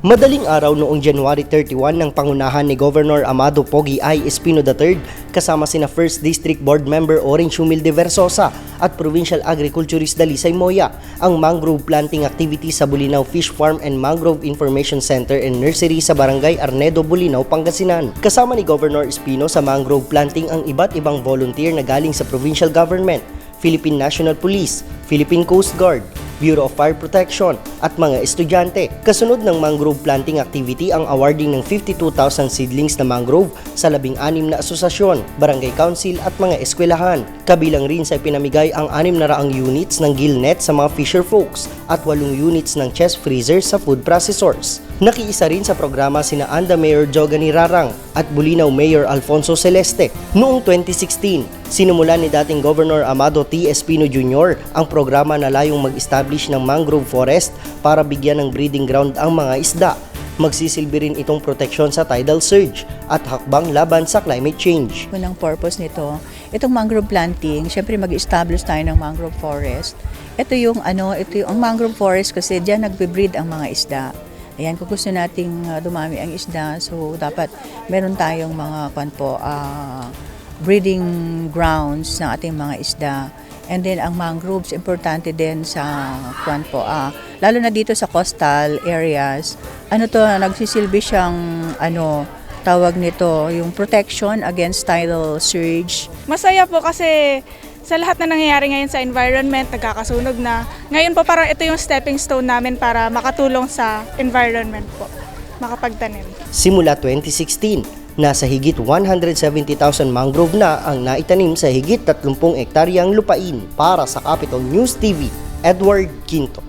Madaling araw noong January 31 ng pangunahan ni Governor Amado Pogi I. Espino III kasama sina 1st District Board Member Orange Humilde Versosa at Provincial Agriculturist Dalisay Moya ang mangrove planting activity sa Bulinaw Fish Farm and Mangrove Information Center and Nursery sa Barangay Arnedo, Bulinaw, Pangasinan. Kasama ni Governor Espino sa mangrove planting ang iba't ibang volunteer na galing sa provincial government, Philippine National Police, Philippine Coast Guard, Bureau of Fire Protection at mga estudyante. Kasunod ng mangrove planting activity ang awarding ng 52,000 seedlings na mangrove sa 16 na asosasyon, barangay council at mga eskwelahan. Kabilang rin sa pinamigay ang 600 units ng gill net sa mga fisher folks at 8 units ng chest freezer sa food processors. Nakiisa rin sa programa sina Anda Mayor Jogani Rarang at Bulinaw Mayor Alfonso Celeste. Noong 2016, sinumulan ni dating Governor Amado T. Espino Jr. ang programa na layong mag-establish ng mangrove forest para bigyan ng breeding ground ang mga isda. Magsisilbi rin itong proteksyon sa tidal surge at hakbang laban sa climate change. Unang purpose nito, itong mangrove planting, syempre mag-establish tayo ng mangrove forest. Ito yung mangrove forest kasi diyan nagbe-breed ang mga isda. Ayan, kung gusto nating dumami ang isda, so dapat meron tayong mga breeding grounds ng ating mga isda. And then ang mangroves, importante din sa lalo na dito sa coastal areas. Nagsisilbi siyang tawag nito, yung protection against tidal surge. Masaya po kasi sa lahat na nangyayari ngayon sa environment, nagkakasunog na. Ngayon po parang ito yung stepping stone namin para makatulong sa environment po, makapagtanim. Simula 2016, nasa higit 170,000 mangrove na ang naitanim sa higit 30 ektaryang lupain. Para sa Capital News TV, Edward Quinto.